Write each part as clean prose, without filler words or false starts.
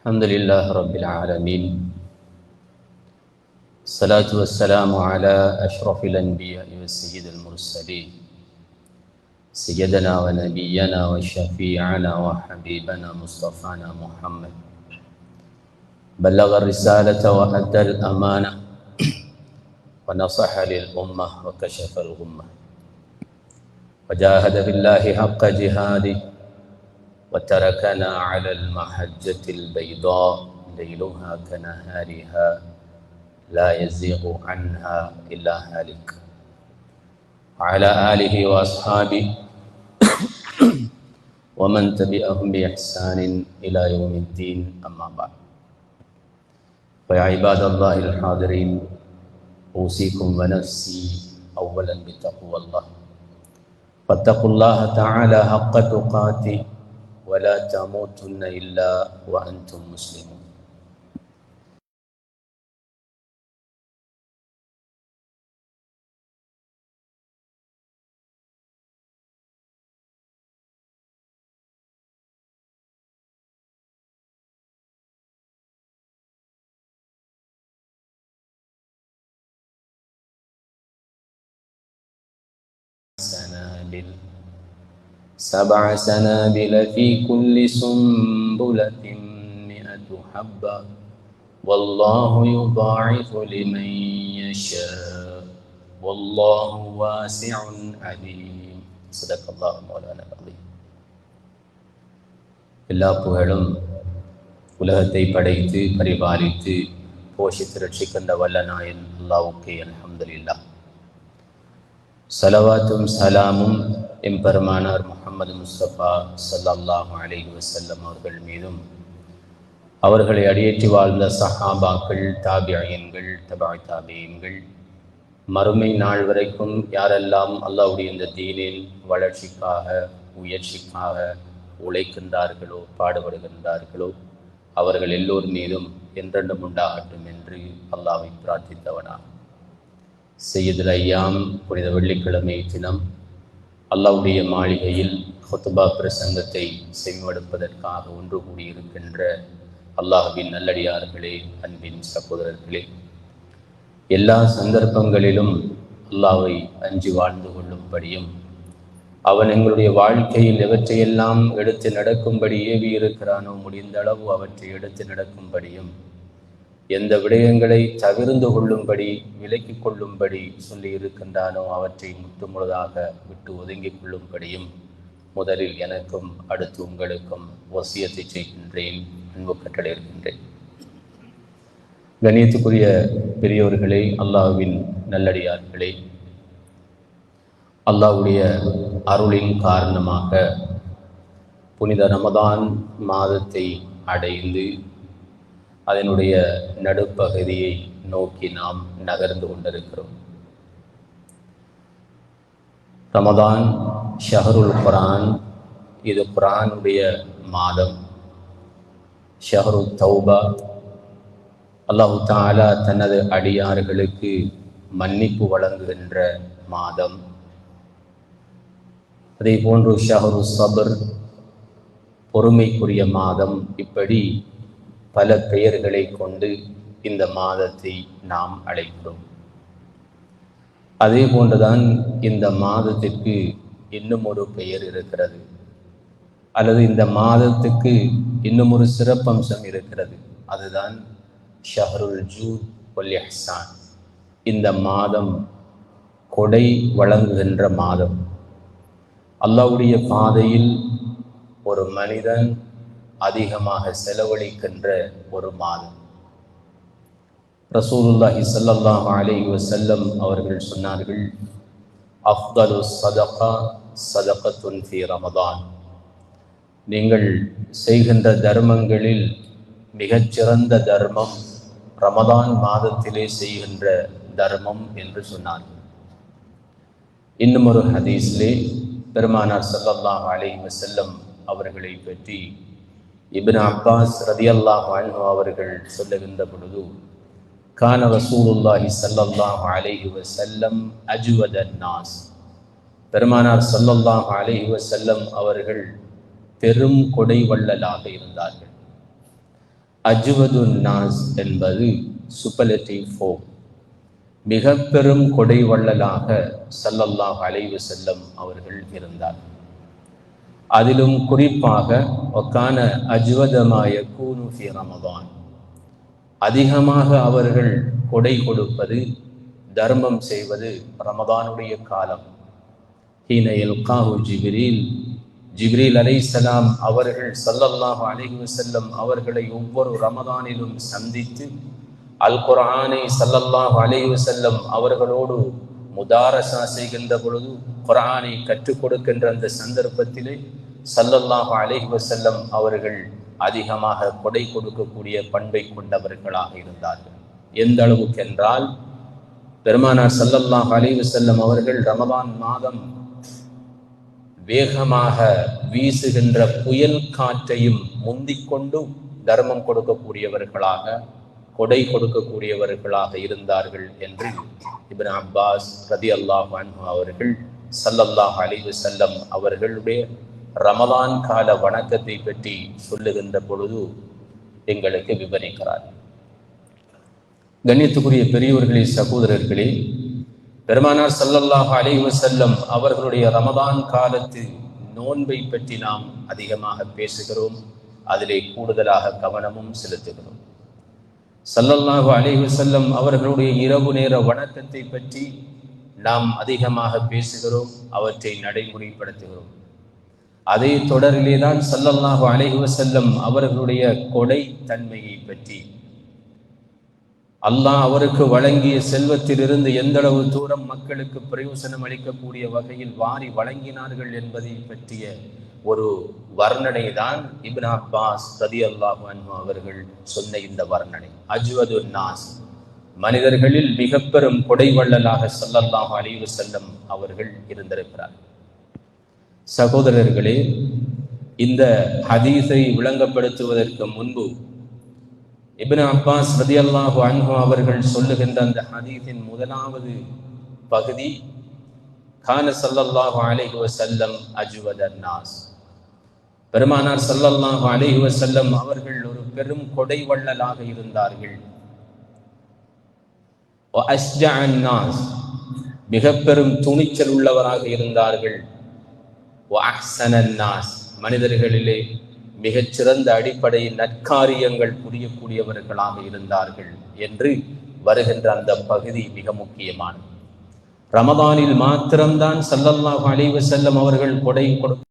الحمد لله رب العالمين. الصلاة والسلام على أشرف الأنبياء والسيد المرسلين سيدنا ونبينا وشفيعنا وحبيبنا مصطفانا محمد. بلغ الرسالة وأدى الأمانة ونصح للأمة وكشف الغمة وجاهد بالله حق جهاده وتركنا على المحجة البيضاء ليلها كنهارها لا يزيغ عنها إلا هالك. وعلى آله وأصحابه ومن تبعهم بإحسان إلى يوم الدين. أما بعد، فيا عباد الله الحاضرين، أوصيكم ونفسي أولا بتقوى الله. فاتقوا الله تعالى حق تقاته ولا تموتن إلا وأنتم مسلمون. سبع سنابل في كل سنبلة 100 حبة والله يضاعف لمن يشاء والله واسع عليم. صدق الله مولانا العظيم. எல்லா புகழும் உலகத்தை படைத்து பரிபாலித்து போஷித்து ரட்சிக்கின்ற வல்ல நாயன் அல்லாஹ்வுக்கே அல்ஹம்துலில்லாஹ். ஸலவாத்தும் சலாமும் எம்பெருமானார் முஹம்மது முஸ்தபா ஸல்லல்லாஹு அலைஹி வஸல்லம் அவர்கள் மீதும், அவர்களை அடியேற்றி வாழ்ந்த சஹாபாக்கள், தாபியீன்கள், தபஅ தாபியீன்கள், மறுமை நாள் வரைக்கும் யாரெல்லாம் அல்லாஹ்வுடைய இந்த தீனின் வளர்ச்சிக்காக உயர்ச்சிக்காக உழைக்கின்றார்களோ, பாடுபடுகின்றார்களோ, அவர்கள் எல்லோர் மீதும் என்றென்றும் உண்டாகட்டும் என்று அல்லாஹ்வை பிரார்த்தித்தவனாக, சையதுல் ஐயாம் புனித வெள்ளிக்கிழமை தினம் அல்லாஹ்வுடைய மாளிகையில் ஹுத்பா பிரசங்கத்தை செவிமடுப்பதற்காக ஒன்று கூடியிருக்கின்ற அல்லாஹ்வின் நல்லடியார்களே, அன்பின் சகோதரர்களே, எல்லா சந்தர்ப்பங்களிலும் அல்லாஹ்வை அஞ்சி வாழ்ந்து கொள்ளும்படியும், அவன் எங்களுடைய வாழ்க்கையில் எவற்றையெல்லாம் எடுத்து நடக்கும்படி ஏவி இருக்கிறானோ முடிந்த அளவு அவற்றை எடுத்து நடக்கும்படியும், எந்த விடயங்களை தவிர்ந்து கொள்ளும்படி விலக்கிக் கொள்ளும்படி சொல்லி இருக்கின்றானோ அவற்றை முற்றுமுழுதாக விட்டு ஒதுங்கிக் கொள்ளும்படியும் முதலில் எனக்கும் அடுத்து உங்களுக்கும் வசியத்தை செய்கின்றேன், அன்பு கட்டளை இருக்கின்றேன். கண்ணியத்துக்குரிய பெரியோர்களே, அல்லாஹ்வின் நல்லடியார்களே, அல்லாஹ்வுடைய அருளின் காரணமாக புனித ரமதான் மாதத்தை அடைந்து அதனுடைய நடுப்பகுதியை நோக்கி நாம் நகர்ந்து கொண்டிருக்கிறோம். ரமதான் ஷஹருல் குர்ஆன், இது குர்ஆனுடைய மாதம். ஷஹரு தௌபா, அல்லாஹு தஆலா தனது அடியார்களுக்கு மன்னிப்பு வழங்குகின்ற மாதம். அதே போன்று ஷஹரு சபர், பொறுமைக்குரிய மாதம். இப்படி பல பெயர்களை கொண்டு இந்த மாதத்தை நாம் அழைக்கிறோம். அதே போன்றுதான் இந்த மாதத்திற்கு இன்னும் ஒரு பெயர் இருக்கிறது, அல்லது இந்த மாதத்துக்கு இன்னும் ஒரு சிறப்பம்சம் இருக்கிறது. அதுதான் ஷஹருல் ஜூத் வல் இஹ்சான். இந்த மாதம் கொடை வழங்குகின்ற மாதம். அல்லாஹ்வுடைய பாதையில் ஒரு மனிதன் அதிகமாக செலவழிக்கின்ற ஒரு மாதம். ரசூலுல்லாஹி ஸல்லல்லாஹு அலைஹி வஸல்லம் அவர்கள் சொன்னார்கள், அஃதலு ஸதகா ஸதகத்துன் ஃபீ ரமதான். நீங்கள் செய்கின்ற தர்மங்களில் மிகச்சிறந்த தர்மம் ரமதான் மாதத்திலே செய்கின்ற தர்மம் என்று சொன்னார்கள். இன்னும் ஒரு ஹதீஸிலே பெருமானார் ஸல்லல்லாஹு அலைஹி வஸல்லம் அவர்களை பற்றி இப்னு அப்பாஸ் ரலியல்லாஹு அன்ஹு அவர்கள் சொல்லுகின்ற பொழுது, கான ரசூலுல்லாஹி ஸல்லல்லாஹு அலைஹி வஸல்லம் அஜ்வதன் நாஸ். பெருமானார் ஸல்லல்லாஹு அலைஹி வஸல்லம் அவர்கள் பெரும் கொடை வள்ளலாக இருந்தார்கள். அஜ்வதுன் நாஸ் என்பது சூப்பர்லேட்டிவ் ஃபார்ம். மிக பெரும் கொடை வள்ளலாக ஸல்லல்லாஹு அலைஹி வஸல்லம் அவர்கள் இருந்தார். அதிலும் குறிப்பாக வகான அஜ்வதமா யகூனு ஃபீ ரமதான், அதிகமாக அவர்கள் கொடை கொடுப்பது, தர்மம் செய்வது ரமதானுடைய காலம். ஹீன யல்காஹு ஜிப்ரீல் அலைஹிஸ்ஸலாம் அவர்கள் ஸல்லல்லாஹு அலைஹி வஸல்லம் அவர்களை ஒவ்வொரு ரமதானிலும் சந்தித்து அல் குர்ஆனை ஸல்லல்லாஹு அலைஹி வஸல்லம் அவர்களோடு முதாரசா செய்கின்ற பொழுது, குர்ஆனை கற்றுக் கொடுக்கின்ற அந்த சந்தர்ப்பத்திலே ஸல்லல்லாஹு அலைஹி வஸல்லம் அவர்கள் அதிகமாக கொடை கொடுக்கக்கூடிய பண்பை கொண்டவர்களாக இருந்தார்கள். எந்த அளவுக்கு என்றால், பெருமானார் ஸல்லல்லாஹு அலைஹி வஸல்லம் அவர்கள் ரமதான் மாதம் வேகமாக வீசுகின்ற புயல் காற்றையும் முந்திக்கொண்டு தர்மம் கொடுக்கக்கூடியவர்களாக, கொடை கொடுக்கக்கூடியவர்களாக இருந்தார்கள் என்று இப்னு அப்பாஸ் ரலியல்லாஹு அன்ஹு அவர்கள் ஸல்லல்லாஹு அலைஹி வஸல்லம் அவர்களுடைய ரமதான் கால வணக்கத்தை பற்றி சொல்லுகின்ற பொழுது எங்களுக்கு விவரிக்கிறார். கண்ணியத்துக்குரிய பெரியோர்களே, சகோதரர்களே, பெருமானார் ஸல்லல்லாஹு அலைஹி வஸல்லம் அவர்களுடைய ரமதான் காலத்து நோன்பை பற்றி நாம் அதிகமாக பேசுகிறோம், அதிலே கூடுதலாக கவனமும் செலுத்துகிறோம். ஸல்லல்லாஹு அலைஹி வஸல்லம் அவர்களுடைய இரவு நேர வணக்கத்தை பற்றி நாம் அதிகமாக பேசுகிறோம், அவற்றை நடைமுறைப்படுத்துகிறோம். அதே தொடரிலே தான் ஸல்லல்லாஹு அலைஹி வஸல்லம் அவர்களுடைய கொடை தன்மையை பற்றி, அல்லாஹ் அவருக்கு வழங்கிய செல்வத்திலிருந்து எந்தளவு தூரம் மக்களுக்கு பிரயோசனம் அளிக்கக்கூடிய வகையில் வாரி வழங்கினார்கள் என்பதை பற்றிய ஒரு வர்ணனை தான் இப்னு அப்பாஸ் ரலியல்லாஹு அன்ஹு அவர்கள் சொன்ன இந்த வர்ணனை. அஜ்வதுன் நாஸ், மனிதர்களில் மிக பெரும் கொடை வள்ளலாக ஸல்லல்லாஹு அலைஹி வஸல்லம் அவர்கள் இருந்திருக்கிறார். சகோதரர்களே, இந்த ஹதீஸை விளங்கப்படுத்துவதற்கு முன்பு இப்னு அப்பாஸ் ரலியல்லாஹு அன்ஹு அவர்கள் சொல்லுகின்ற அந்த ஹதீஸின் முதலாவது பகுதி, கான ஸல்லல்லாஹு அலைஹி வஸல்லம் அஜ்வதன் நாஸ், பெருமானார் ஸல்லல்லாஹு அலைஹி வஸல்லம் அவர்கள் ஒரு பெரும் கொடை வள்ளலாக இருந்தார்கள். வ அஸ்ஜஅன் நாஸ், மிக பெரும் துணிச்சல் உள்ளவராக இருந்தார்கள். வ அஹ்ஸனன் நாஸ், மனிதர்களிலே மிகச்சிறந்த அடிப்படை நற்காரியங்கள் புரியக்கூடியவர்களாக இருந்தார்கள் என்று வருகின்ற அந்த பகுதி மிக முக்கியமானது. ரமதானில் மாத்திரம்தான் ஸல்லல்லாஹு அலைஹி வஸல்லம் அவர்கள் கொடை கொடுக்க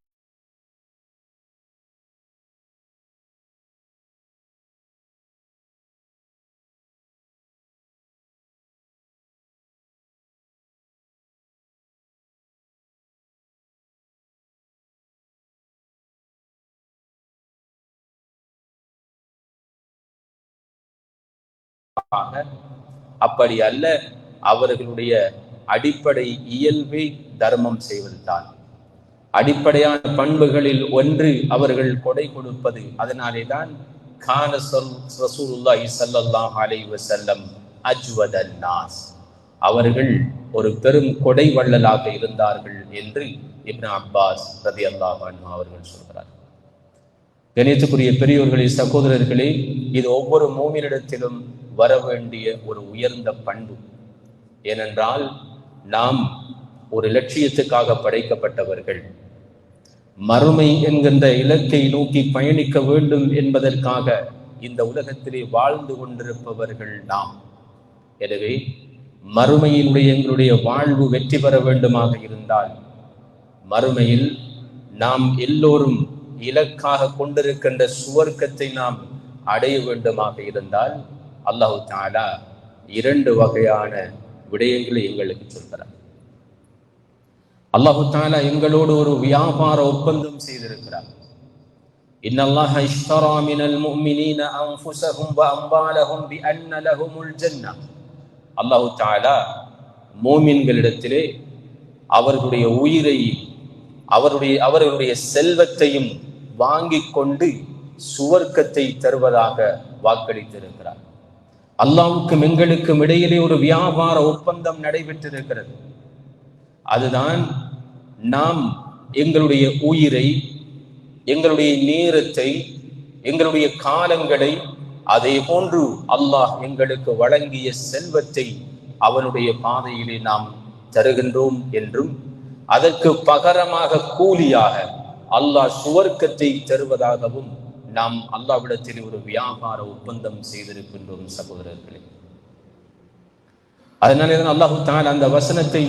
அப்படி அல்ல, அவர்களுடைய அடிப்படை இயல்பை தர்மம் செய்வதுதான். அடிப்படையான பண்புகளில் ஒன்று அவர்கள் கொடை கொடுப்பது. அதனாலே தான் கான ரசூலுல்லாஹி ஸல்லல்லாஹு அலைஹி வஸல்லம் அஜ்வதன் நாஸ், அவர்கள் ஒரு பெரும் கொடை வள்ளலாக இருந்தார்கள் என்று இப்னு அப்பாஸ் ரலியல்லாஹு அன்ஹு அவர்கள் சொல்கிறார். கணியத்துக்குரிய பெரியோர்களே, சகோதரர்களே, இது ஒவ்வொரு மூமினிடத்திலும் வர வேண்டிய ஒரு உயர்ந்த பண்பு. ஏனென்றால் நாம் ஒரு லட்சியத்துக்காக படைக்கப்பட்டவர்கள், மறுமை என்கின்ற இலக்கை நோக்கி பயணிக்க வேண்டும் என்பதற்காக இந்த உலகத்திலே வாழ்ந்து கொண்டிருப்பவர்கள் நாம். எனவே மறுமையினுடைய எங்களுடைய வாழ்வு வெற்றி பெற வேண்டுமாக இருந்தால், மறுமையில் நாம் எல்லோரும் இலக்காக கொண்டிருக்கின்ற சுவர்க்கத்தை நாம் அடைய வேண்டுமாக இருந்தால், அல்லாஹு தஆலா இரண்டு வகையான விடயங்களை எங்களுக்கு சொல்கிறார். அல்லாஹு தஆலா எங்களோடு ஒரு வியாபார ஒப்பந்தம் செய்திருக்கிறார். இன்னல்லாஹ இஷ்தரா மினல் முஃமினீன அன்ஃபுஸஹும் வ அம்வாலஹும் பிஅன்ன லஹுமுல் ஜன்னah, அல்லாஹு தஆலா மூமின்களிடத்திலே அவர்களுடைய உயிரை, அவர்களுடைய செல்வத்தையும் வாங்கிக் கொண்டு சுவர்க்கத்தை தருவதாக வாக்களித்திருக்கிறார். அல்லாஹ்வுக்கும் எங்களுக்கும் இடையிலே ஒரு வியாபார ஒப்பந்தம் நடைபெற்றிருக்கிறது. அதுதான் நாம் எங்களுடைய உயிரை, எங்களுடைய நேரத்தை, எங்களுடைய காலங்களை அதே போன்று அல்லாஹ் எங்களுக்கு வழங்கிய செல்வத்தை அவனுடைய பாதையிலே நாம் தருகின்றோம் என்றும் அதற்கு பகரமாக கூலியாக அல்லாஹ் சுவர்க்கத்தை தருவதாகவும் நாம் அல்லாஹ்விடத்தில் ஒரு வியாபார ஒப்பந்தம் செய்திருக்கின்றோம் சகோதரர்களே. அதனால அல்லாஹு தஆலா அந்த வசனத்தை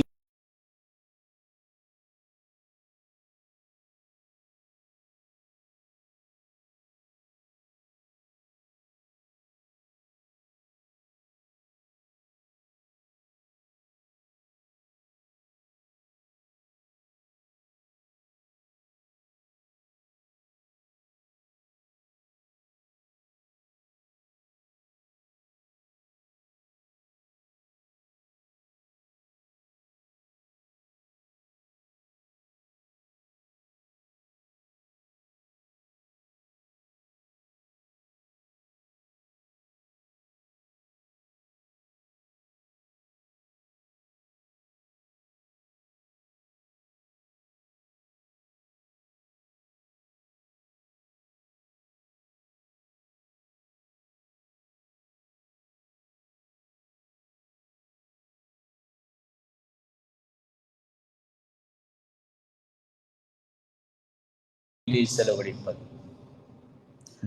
செலவழிப்பது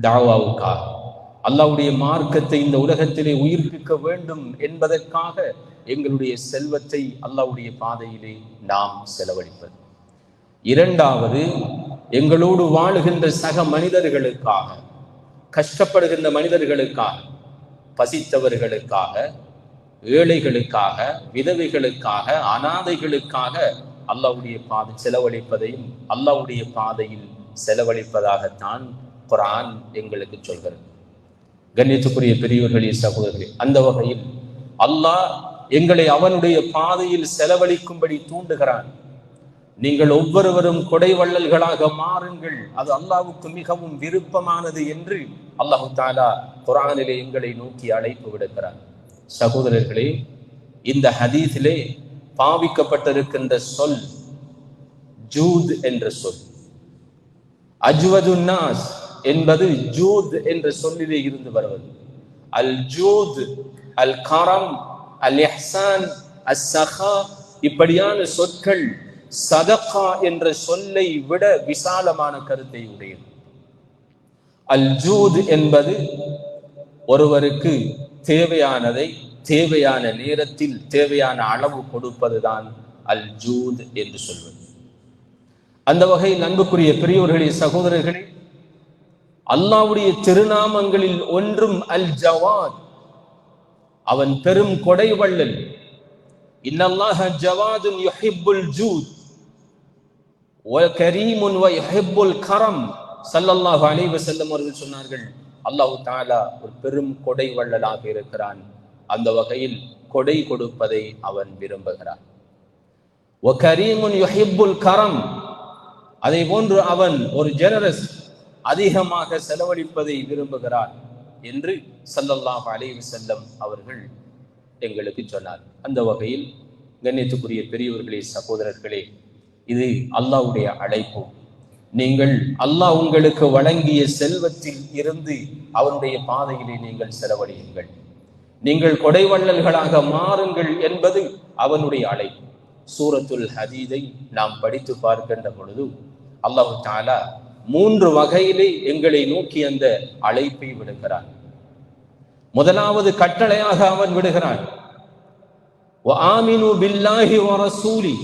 தாவாவுக்காக, அல்லாஹ்வுடைய மார்க்கத்தை இந்த உலகத்திலே உயிர்ப்பிக்க வேண்டும் என்பதற்காக எங்களுடைய செல்வத்தை அல்லாஹ்வுடைய பாதையிலே நாம் செலவழிப்பது. இரண்டாவது, எங்களோடு வாழுகின்ற சக மனிதர்களுக்காக, கஷ்டப்படுகின்ற மனிதர்களுக்காக, பசித்தவர்களுக்காக, ஏழைகளுக்காக, விதவைகளுக்காக, அனாதைகளுக்காக அல்லாஹ்வுடைய பாதை செலவழிப்பதையும் அல்லாஹ்வுடைய பாதையில் செலவழிப்பதாகத்தான் குர்ஆன் எங்களுக்கு சொல்கிறது. கண்ணியத்துக்குரிய பெரியவர்களே, சகோதரர்களே, அந்த வகையில் அல்லாஹ் எங்களை அவனுடைய பாதையில் செலவழிக்கும்படி தூண்டுகிறான். நீங்கள் ஒவ்வொருவரும் கொடை வள்ளல்களாக மாறுங்கள், அது அல்லாஹ்வுக்கு மிகவும் விருப்பமானது என்று அல்லாஹ் தஆலா குர்ஆனிலே எங்களை நோக்கி அழைப்பு விடுக்கிறார். சகோதரர்களே, இந்த ஹதீஸிலே பாவிக்கப்பட்டிருக்கின்ற சொல் ஜூத் என்ற சொல். அஜ்வதுன் நாஸ் என்பது ஜூத் என்ற சொல்லிலே இருந்து வருவது. அல் ஜூத், அல் கரம், அல் இஹ்சான், அஸ் சஹா, இப்படியான சொற்கள் சதகா என்ற சொல்லை விட விசாலமான கருத்தை உடையது. அல் ஜூத் என்பது ஒருவருக்கு தேவையானதை தேவையான நேரத்தில் தேவையான அளவு கொடுப்பதுதான் அல் ஜூத் என்று சொல்வது. அந்த வகையில் அன்புக்குரிய பெரியோர்களே, சகோதரர்களே, அல்லாஹ்வுடைய திருநாமங்களில் ஒன்றும் அல் ஜவாத், அவன் பெரும் கொடை வள்ளல். இன்னல்லாஹ ஜவாதுன் யுஹிப்புல் ஜூத் வ கரீமுன் வ யுஹிப்புல் கரம். ஸல்லல்லாஹு அலைஹி வஸல்லம் அவர்கள் சொன்னார்கள், அல்லாஹ் தஆலா ஒரு பெரும் கொடை வள்ளலாக இருக்கிறான். அந்த வகையில் கொடை கொடுப்பதை அவன் விரும்புகிறான். வ கரீமுன் யுஹிப்புல் கரம், அதே போன்று அவன் ஒரு ஜெனரஸ், அதிகமாக செலவழிப்பதை விரும்புகிறான் என்று ஸல்லல்லாஹு அலைஹி வஸல்லம் அவர்கள் எங்களுக்கு சொன்னார். அந்த வகையில் கண்ணியத்துக்குரிய பெரியவர்களே, சகோதரர்களே, இது அல்லாஹ்வுடைய அழைப்பு. நீங்கள் அல்லாஹ் உங்களுக்கு வழங்கிய செல்வத்தில் இருந்து அவனுடைய பாதையிலே நீங்கள் செலவழியுங்கள், நீங்கள் கொடை வள்ளல்களாக மாறுங்கள் என்பது அவனுடைய அழைப்பு. சூரத்துல் ஹதீதை நாம் படித்து பார்க்கின்ற பொழுது அல்லாஹ் தஆலா 3 வகையிலே எங்களை நோக்கி அந்த அழைப்பை விடுகிறான். முதலாவது கட்டளையாக அவன் விடுகிறான், வஆமினு பில்லாஹி வ ரசூலி,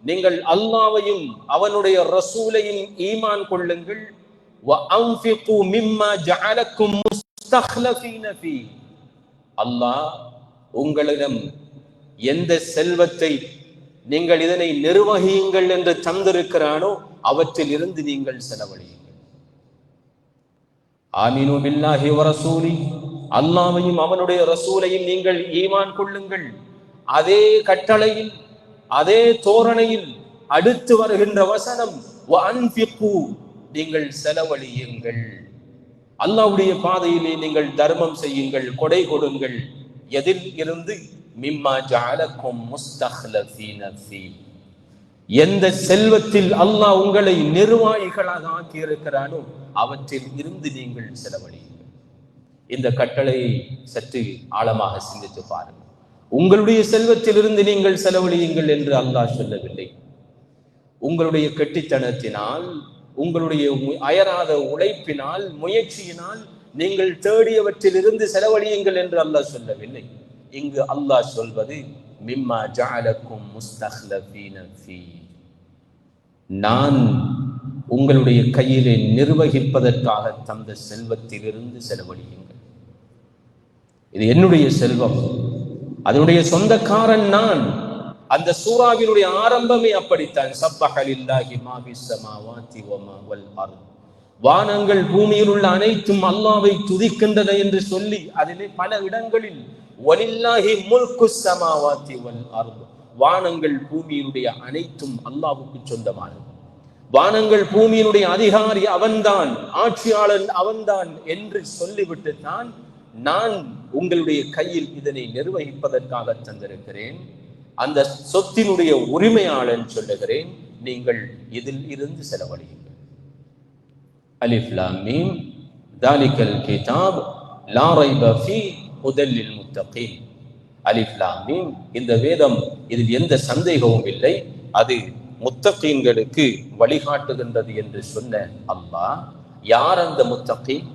நீங்கள் அல்லாஹ்வையும் அவனுடைய ரசூலையும் ஈமான் கொள்ளுங்கள். வஅன்ஃபிகு மிம்மா ஜஅலக்கும் முஸ்தக்லஃபீன ஃபீ, அல்லாஹ் உங்களிடம் எந்த செல்வத்தை நீங்கள் இதனை நிர்வகியுங்கள் என்று தந்திருக்கிறானோ அவற்றில் இருந்து நீங்கள் செலவழியுங்கள். ஆமினு பில்லாஹி வ ரசூலி, அல்லாஹ்வையும் அவனுடைய ரசூலையும் நீங்கள் ஈமான் கொள்ளுங்கள். அதே கட்டளையில், அதே தோரணையில் அடுத்து வருகின்ற வசனம் வஅன்ஃபிகு, நீங்கள் செலவழியுங்கள், அல்லாஹ்வுடைய பாதையிலே நீங்கள் தர்மம் செய்யுங்கள், கொடை கொடுங்கள். எதில் இருந்து? மிம்மா ஜஅலக்கும் முஸ்தக்லஃபீன ஃபீ, எந்த செல்வத்தில் அல்லாஹ் உங்களை நிர்வாகிகளாக ஆக்கி இருக்கிறானோ அவற்றில் இருந்து நீங்கள் செலவழியுங்கள். இந்த கட்டளையை சற்று ஆழமாக சிந்தித்து பாருங்கள். உங்களுடைய செல்வத்திலிருந்து நீங்கள் செலவழியுங்கள் என்று அல்லாஹ் சொல்லவில்லை. உங்களுடைய கெட்டித்தனத்தினால், உங்களுடைய அயராத உழைப்பினால், முயற்சியினால் நீங்கள் தேடியவற்றிலிருந்து செலவழியுங்கள் என்று அல்லாஹ் சொல்லவில்லை. இங்கு அல்லாஹ் சொல்வது மிம்மா ஜஅலக்கும் முஸ்தக்லஃபீன ஃபீ, நான் உங்களுடைய கையிலே நிர்வகிப்பதற்காக தந்த செல்வத்திலிருந்து செலவழியுங்கள். இது என்னுடைய செல்வம், அதனுடைய சொந்தக்காரன் நான். அந்த சூராவினுடைய ஆரம்பமே அப்படித்தான். சப்பஹ லில்லாஹி மா ஃபிஸ் ஸமாவாதி வ மா வல் அர்த், வானங்கள் பூமியில் உள்ள அனைத்தும் அல்லாஹ்வை துதிக்கின்றன என்று சொல்லி அதிலே பல இடங்களில் வலில்லாஹி முல்குஸ் ஸமாவாதி வல் அர்த், வானங்கள் பூமியினுடைய அனைத்தும் அல்லாஹ்வுக்கு சொந்தமானது, வானங்கள் பூமியினுடைய அதிகாரி அவன்தான், ஆட்சியாளன் அவன்தான் என்று சொல்லிவிட்டு தான் நான் உங்களுடைய கையில் இதனை நிர்வகிப்பதற்காக தந்திருக்கிறேன், அந்த சொத்தினுடைய உரிமையாளன் சொல்லுகிறேன், நீங்கள் இதில் இருந்து செலவழியுங்கள். அலிஃப் லாம் மீம் தாலிகல் கிதாப் லா ரைப ஃபீ ஹுதல் லில் முத்தகீன். அலிஃப் லாம் மீம், இந்த வேதம், இதில் எந்த சந்தேகமும் இல்லை, அது முத்தகீன்களுக்கு வழிகாட்டுகின்றது என்று சொன்ன அல்லாஹ், யார் அந்த முத்தகீன்?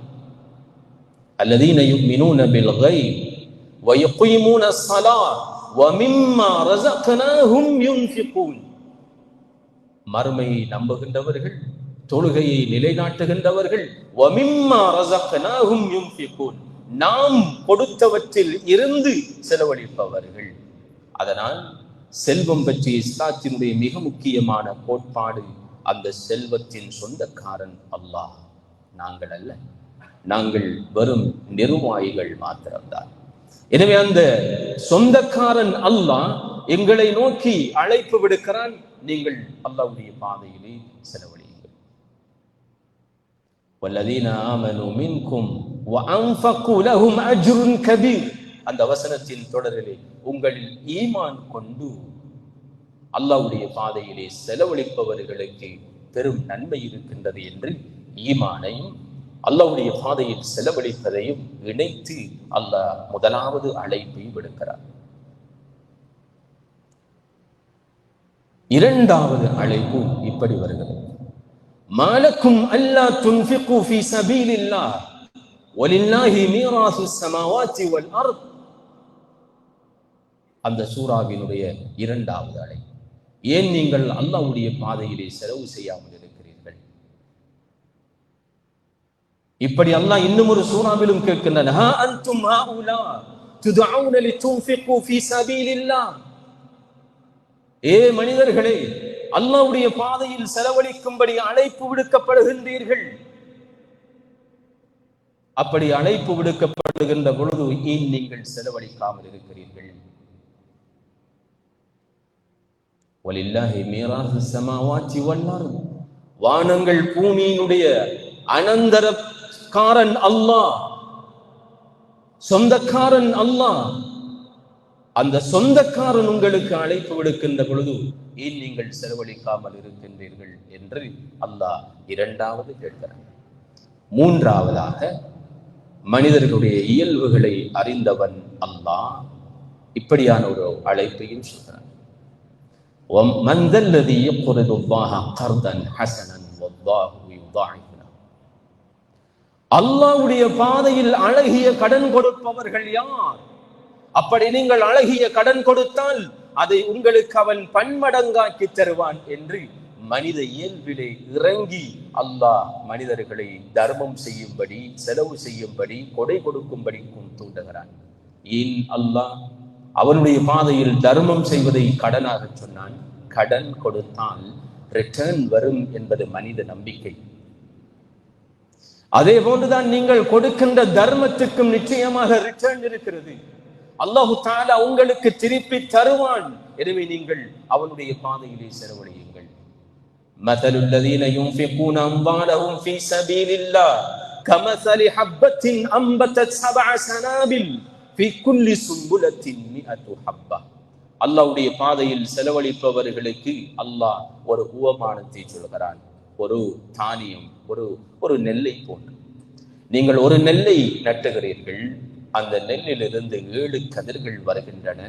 அல்லதீன யுமினூன பில் கைப் வ யகீமூன ஸலாத் வ மிம்மா ரஸக்னாஹும் யுன்ஃபிகூன். மறுமையை நம்புகின்றவர்கள், தொழுகையை நிலைநாட்டுகின்றவர்கள், வ மிம்மா ரஸக்னாஹும் யுன்ஃபிகூன், நாம் கொடுத்தவற்றில் இருந்து செலவழிப்பவர்கள். அதனால் செல்வம் பற்றிய இஸ்லாத்தினுடைய மிக முக்கியமான கோட்பாடு, அந்த செல்வத்தின் சொந்தக்காரன் அல்லாஹ், நாங்கள் அல்ல. நாங்கள் வெறும் நிர்வாகிகள் மாத்திரம்தான். எனவே அந்த சொந்தக்காரன் அல்லாஹ் எங்களை நோக்கி அழைப்பு விடுக்கிறான், நீங்கள் அல்லாஹ்வுடைய பாதையிலே செலவழியுங்கள். வல்லதீன ஆமனு மின்கும் வ அன்ஃபகு லஹும் அஜ்ருன் கபீர். அந்த வசனத்தின் தொடரிலே உங்களில் ஈமான் கொண்டு அல்லாஹ்வுடைய பாதையிலே செலவழிப்பவர்களுக்கு பெரும் நன்மை இருக்கின்றது என்று ஈமானையும் அல்லாஹ்வுடைய பாதையில் செலவழிப்பதையும் இணைத்து அல்லாஹ் முதலாவது அழைப்பை விடுக்கிறார். இரண்டாவது அழைப்பு இப்படி வருகிறது, மாலக்கும் அல்லா துன்ஃபிகு ஃபீ சபீலில்லாஹ் வலில்லாஹி மீராசுஸ் ஸமாவாதி வல் அர்த். அந்த சூராவினுடைய இரண்டாவது அழைப்பு, ஏன் நீங்கள் அல்லாஹ்வுடைய பாதையிலே செலவு செய்யாமல் இருக்கிறீர்கள்? இப்படி அல்லாஹ் இன்னும் ஒரு சூராவிலும் கேட்கின்றான், ஹா அன்தும் ஹாஉலா துதுஊன லிதுன்ஃபிகு ஃபீ சபீலில்லாஹ். ஏ மனிதர்களே, அல்லாஹ்வுடைய பாதையில் செலவழிக்கும்படி அழைப்பு விடுக்கப்படுகின்றீர்கள். அப்படி அழைப்பு விடுக்கப்படுகின்ற பொழுது ஏன் நீங்கள் செலவழிக்காமல் இருக்கிறீர்கள்? வலில்லாஹி மீராசுஸ் ஸமாவாதி வல் அர்த், வானங்கள் பூமியினுடைய அனந்தரக்காரன் அல்லாஹ், சொந்தக்காரன் அல்லாஹ். அந்த சொந்தக்காரன் உங்களுக்கு அழைப்பு விடுக்கின்ற பொழுது ஏன் நீங்கள் செலவழிக்காமல் இருக்கின்றீர்கள் என்று அல்லாஹ் இரண்டாவது கேட்கிறார். மூன்றாவதாக, மனிதர்களுடைய இயல்புகளை அறிந்தவன் அல்லாஹ் இப்படியான ஒரு அழைப்பையும் சொல்கிறார், وَمَنْ ذَا الَّذِي يَقْرِضُ اللَّهَ قَرْضًا حَسَنًا وَاللَّهُ يُضَاعِفُ لَهُ. அல்லாஹ்வுடைய பாதையில் அழகிய கடன் கொடுப்பவர்கள் யார்? அப்படி நீங்கள் அழகிய கடன் கொடுத்தால் அதை உங்களுக்கு அவன் பன்மடங்காக்கி தருவான் என்று மனித இயல்பிலே இறங்கி அல்லாஹ் மனிதர்களை தர்மம் செய்யும்படி, செலவு செய்யும்படி, கொடை கொடுக்கும்படி தூண்டுகிறான். ஏன் அல்லாஹ் அவனுடைய பாதையில் தர்மம் செய்வதை கடனாக சொன்னான்? கடன் கொடுத்தால் ரிட்டர்ன் வரும் என்பது மனித நம்பிக்கை. அதே போன்றுதான் நீங்கள் கொடுக்கின்ற தர்மத்துக்கும் நிச்சயமாக ரிட்டர்ன் இருக்கிறது. அல்லாஹு தஆலா உங்களுக்கு திருப்பி தருவான். எனவே நீங்கள் அவனுடைய பாதையிலே செலவழியுங்கள். மதலுல் லதீன யுன்ஃபிகூன அம்வாலஹும் ஃபீ ஸபீலில்லாஹ் கமஸலி ஹப்பத்தின் அம்பதத் சபஅ ஸனாபில் ஃபீ குல்லி சும்புலத்தின் மிஅத்து ஹப்பா. அல்லாஹ்வுடைய பாதையில் செலவழிப்பவர்களுக்கு அல்லாஹ் ஒரு உவமானத்தை சொல்கிறான். ஒரு தானியம், ஒரு நெல்லை போன்று. நீங்கள் ஒரு நெல்லை நட்டுகிறீர்கள், அந்த நெல்லிலிருந்து 7 கதிர்கள் வருகின்றன.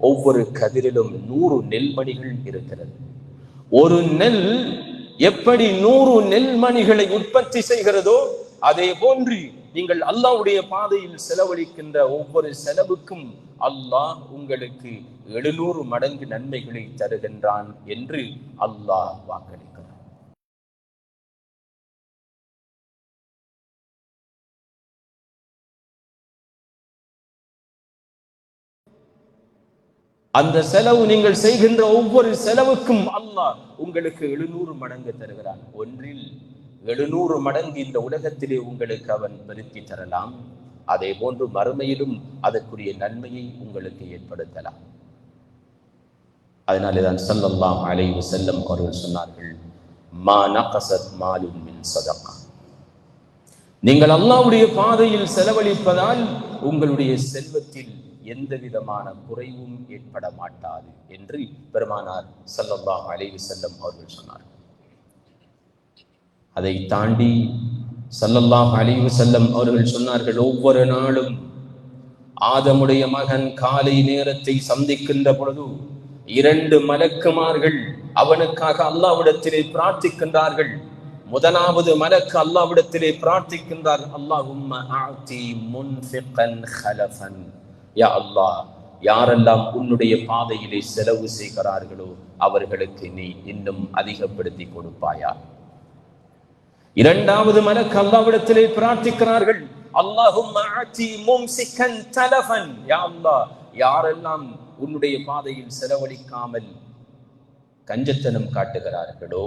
ஒவ்வொரு கதிரிலும் 100 நெல்மணிகள் இருக்கிறது. ஒரு நெல் எப்படி 100 நெல்மணிகளை உற்பத்தி செய்கிறதோ அதே போன்று நீங்கள் அல்லாஹ்வுடைய பாதையில் செலவழிக்கின்ற ஒவ்வொரு செலவுக்கும் அல்லாஹ் உங்களுக்கு 700 மடங்கு நன்மைகளை தருகின்றான் என்று அல்லாஹ் வாக்களிக்கிறார். அந்த செலவு, நீங்கள் செய்கின்ற ஒவ்வொரு செலவுக்கும் அல்லாஹ் உங்களுக்கு 700 மடங்கு தருகிறான். ஒன்றில் 700 மடங்கு இந்த உலகத்திலே உங்களுக்கு அவன் பெருக்கி தரலாம். அதே போன்று மறுமையிலும் அதற்குரிய நன்மையை உங்களுக்கு ஏற்படுத்தலாம். அதனாலேதான் ஸல்லல்லாஹு அலைஹி வஸல்லம் அவர்கள் சொன்னார்கள், மா நகஸத் மாலுன் மின் ஸதகா. நீங்கள் அல்லாஹ்வுடைய பாதையில் செலவழிப்பதால் உங்களுடைய செல்வத்தில் எந்த விதமான குறைவும் ஏற்பட மாட்டாது என்று பெருமானார் ஸல்லல்லாஹு அலைஹி வஸல்லம் அவர்கள் சொன்னார்கள். அதை தாண்டி ஸல்லல்லாஹு அலைஹி வஸல்லம் அவர்கள் சொன்னார்கள், ஒவ்வொரு நாளும் ஆதமுடைய மகன் காலை நேரத்தை சந்திக்கின்ற பொழுது 2 மலக்குமார்கள் அவனுக்காக அல்லாஹ்விடத்திலே பிரார்த்திக்கின்றார்கள். முதலாவது மலக்கு அல்லாஹ்விடத்திலே பிரார்த்திக்கின்றார், அல்லாஹும்ம ஆதி முன்ஃபிகன் ஹலஃபன். யா அல்லாஹ், யாரெல்லாம் உன்னுடைய பாதையிலே செலவு செய்கிறார்களோ அவர்களுக்கு நீ இன்னும் அதிகப்படுத்தி கொடுப்பாயா. இரண்டாவது மலக்கு அல்லாஹ்விடத்திலே பிரார்த்திக்கிறார்கள், அல்லாஹும்ம ஆதி மும்சிகன் தலஃபன். யா அல்லாஹ், யாரெல்லாம் உன்னுடைய பாதையில் செலவழிக்காமல் கஞ்சத்தனம் காட்டுகிறார்களோ,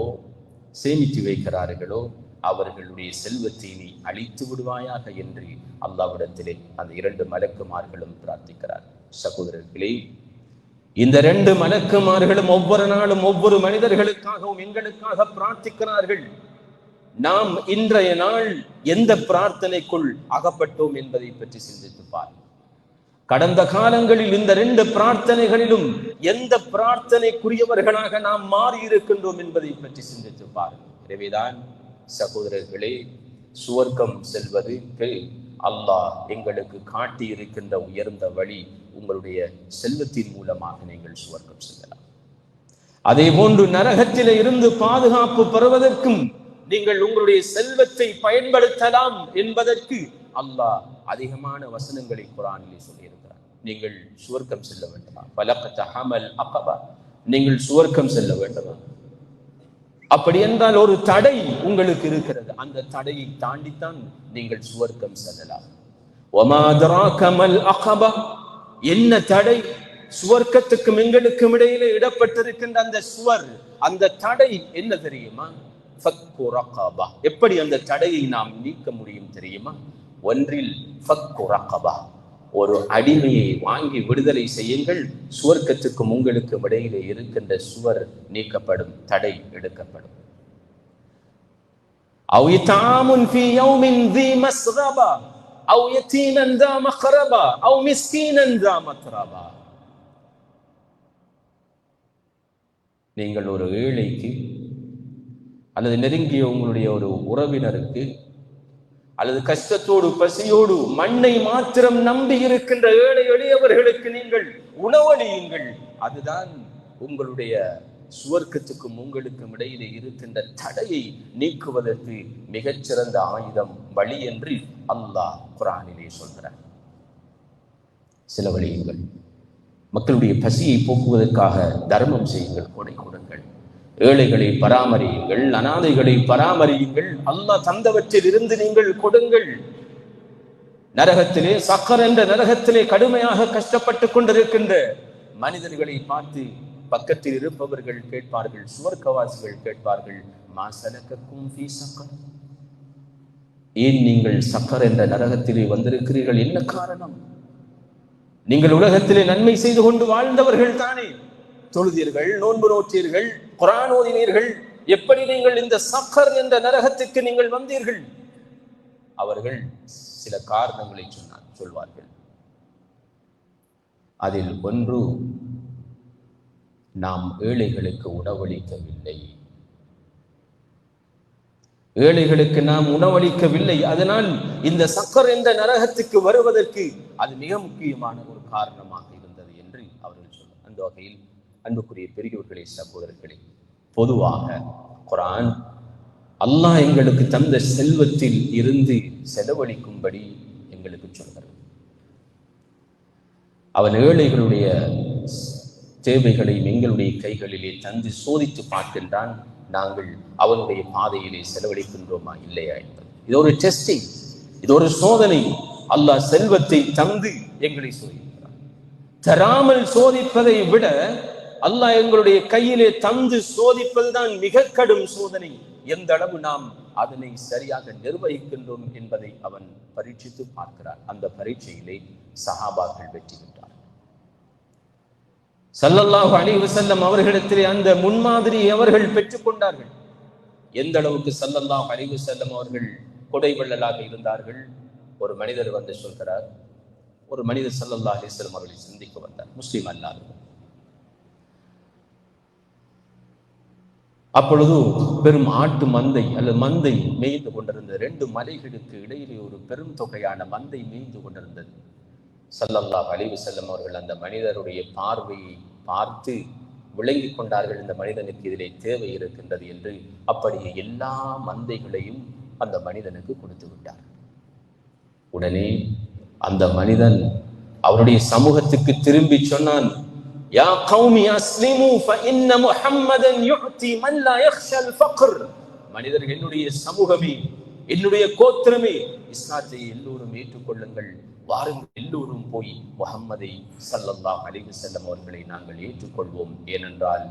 சேமித்து வைக்கிறார்களோ அவர்களுடைய செல்வத்தை நீ அழித்து விடுவாயாக என்று அல்லாஹ்விடத்திலே அந்த 2 மலக்குமார்களும் பிரார்த்திக்கிறார். சகோதரர்களே, இந்த 2 மலக்குமார்களும் ஒவ்வொரு நாளும் ஒவ்வொரு மனிதர்களுக்காகவும் எங்களுக்காக பிரார்த்திக்கிறார்கள். நாம் இன்றைய நாள் எந்த பிரார்த்தனைக்குள் அகப்பட்டோம் என்பதை பற்றி சிந்தித்து பார். கடந்த காலங்களில் இந்த 2 பிரார்த்தனைகளிலும் எந்த பிரார்த்தனைக்குரியவர்களாக நாம் மாறி இருக்கின்றோம் என்பதை பற்றி சிந்தித்து பாருங்கள். எனவேதான் சகோதரர்களே, சுவர்க்கம் செல்வதற்கு அல்லாஹ் எங்களுக்கு காட்டி இருக்கின்ற உயர்ந்த வழி, உங்களுடைய செல்வத்தின் மூலமாக நீங்கள் சுவர்க்கம் செல்லலாம். அதே போன்று நரகத்திலே இருந்து பாதுகாப்பு பெறுவதற்கும் நீங்கள் உங்களுடைய செல்வத்தை பயன்படுத்தலாம் என்பதற்கு அல்லாஹ் அதிகமான வசனங்களை குர்ஆனிலே சொல்லியிருக்கிறார். நீங்கள் சுவர்க்கம் செல்ல வேண்டுமா? ஃபலகத ஹமல் அகபா, நீங்கள் சுவர்க்கம் செல்ல வேண்டுமா? அப்படி என்றால் ஒரு தடை உங்களுக்கு இருக்கிறது, அந்த தடையை தாண்டித்தான் நீங்கள் சுவர்க்கம் செல்லலாம். வமா அத்ராக மல் அகபா, என்ன தடை? சுவர்க்கத்துக்கும் எங்களுக்கும் இடையிலே இடப்பட்டிருக்கின்ற அந்த சுவர், அந்த தடை என்ன தெரியுமா? ஃபக்கு ரகபா. எப்படி அந்த தடையை நாம் நீக்க முடியும் தெரியுமா? ஒன்றில் ஃபக்கு ரகபா, ஒரு அடிமையை வாங்கி விடுதலை செய்யுங்கள், சுவர்க்கத்துக்கும் உங்களுக்கும் இடையிலே இருக்கின்ற சுவர் நீக்கப்படும், தடை எடுக்கப்படும். அவ் இத்ஆமுன் ஃபீ யௌமின் ذீ மஸ்ரபா அவ் யதீமன் ذா மக்ரபா அவ் மிஸ்கீனன் ذா மத்ரபா. நீங்கள் ஒரு ஏழைக்கு அல்லது நெருங்கிய உங்களுடைய ஒரு உறவினருக்கு அல்லது கஷ்டத்தோடு பசியோடு மண்ணை மாத்திரம் நம்பி இருக்கின்ற ஏழை எளியவர்களுக்கு நீங்கள் உணவளியுங்கள். அதுதான் உங்களுடைய சுவர்க்கத்துக்கும் உங்களுக்கும் இடையிலே இருக்கின்ற தடையை நீக்குவதற்கு மிகச்சிறந்த ஆயுதம், வழி என்று அல்லாஹ் குர்ஆனிலே சொல்கிறார். செலவழியுங்கள், மக்களுடைய பசியை போக்குவதற்காக தர்மம் செய்யுங்கள், கொடை கொடுங்கள், ஏழைகளை பராமரியுங்கள், அனாதைகளை பராமரியுங்கள், அல்லாஹ் தந்தவற்றில் இருந்து நீங்கள் கொடுங்கள். நரகத்திலே, சக்கர் என்ற நரகத்திலே கடுமையாக கஷ்டப்பட்டு கொண்டிருக்கின்ற மனிதர்களை பார்த்து பக்கத்தில் இருப்பவர்கள் கேட்பார்கள், சுவர்க்கவாசிகள் கேட்பார்கள், மா சலகக்கும் ஃபீ சக்கர், ஏன் நீங்கள் சக்கர் என்ற நரகத்திலே வந்திருக்கிறீர்கள், என்ன காரணம்? நீங்கள் உலகத்திலே நன்மை செய்து கொண்டு வாழ்ந்தவர்கள் தானே, தொழுதீர்கள், நோன்பு நோற்றீர்கள், குர்ஆன் ஓதினீர்கள், எப்படி நீங்கள் இந்த சக்கர் என்ற நரகத்துக்கு நீங்கள் வந்தீர்கள்? அவர்கள் சில காரணங்களை சொல்வார்கள். அதில் ஒன்று, நாம் ஏழைகளுக்கு உணவளிக்கவில்லை, ஏழைகளுக்கு நாம் உணவளிக்கவில்லை, அதனால் இந்த சக்கர் என்ற நரகத்துக்கு வருவதற்கு அது மிக முக்கியமான ஒரு காரணமாக இருந்தது என்று அவர்கள் சொன்னார். அந்த வகையில் அன்புக்குரிய பெரியோர்களே, சகோதரர்களே, பொதுவாக குர்ஆன் அல்லாஹ் எங்களுக்கு தந்த செல்வத்தில் இருந்து செலவழிக்கும்படி எங்களுக்கு சொல்கிறது. அவன் ஏழைகளுடைய தேவைகளையும் எங்களுடைய கைகளிலே தந்து சோதித்து பார்க்கின்றான், நாங்கள் அவனுடைய பாதையிலே செலவழிக்கின்றோமா இல்லையா என்பது. இது ஒரு டெஸ்டிங், இது ஒரு சோதனை. அல்லாஹ் செல்வத்தை தந்து எங்களை சோதிக்கிறான். தராமல் சோதிப்பதை விட அல்லாஹ் எங்களுடைய கையிலே தந்து சோதிப்பதுதான் மிக கடும் சோதனை. எந்த அளவு நாம் அதனை சரியாக நிர்வகிக்கின்றோம் என்பதை அவன் பரீட்சித்து பார்க்கிறான். அந்த பரீட்சையிலே சஹாபாக்கள் வெற்றி பெற்றார். ஸல்லல்லாஹு அலைஹி வஸல்லம் அவர்களிடத்திலே அந்த முன்மாதிரியை அவர்கள் பெற்றுக் கொண்டார்கள். எந்த அளவுக்கு ஸல்லல்லாஹு அலைஹி வஸல்லம் அவர்கள் கொடைவள்ளலாக இருந்தார்கள். ஒரு மனிதர் வந்து சொல்கிறார், ஒரு மனிதர் ஸல்லல்லாஹு அலைஹி வஸல்லம் அவர்களை சந்திக்க வந்தார், முஸ்லிம் அல்லாதவர். அப்பொழுது பெரும் ஆட்டு மந்தை அல்லது மந்தை மேய்ந்து கொண்டிருந்தது. 2 மலைகளுக்கு இடையிலே ஒரு பெரும் தொகையான மந்தை மேய்ந்து கொண்டிருந்தது. ஸல்லல்லாஹு அலைஹி வஸல்லம் அவர்கள் அந்த மனிதருடைய பார்வையை பார்த்து விளங்கி கொண்டார்கள், இந்த மனிதனுக்கு இதிலே தேவை இருக்கின்றது என்று. அப்படியே எல்லா மந்தைகளையும் அந்த மனிதனுக்கு கொடுத்து விட்டார். உடனே அந்த மனிதன் அவருடைய சமூகத்துக்கு திரும்பி சொன்னான், யா கௌமி அஸ்லிமு ஃபஇன்ன முஹம்மதன் யுஅதி மன் லா யக்ஷல் ஃபக்ர். மனிதர்கள், என்னுடைய சமூகமே, என்னுடைய கோத்திரமே, இஸ்லாத்தை எல்லோரும் ஏற்றுக்கொள்ளுங்கள், வாருங்கள், எல்லோரும் போய் முஹம்மதை ஸல்லல்லாஹு அலைஹி வஸல்லம் அவர்களை நாங்கள் ஏற்றுக்கொள்வோம். ஏனென்றால்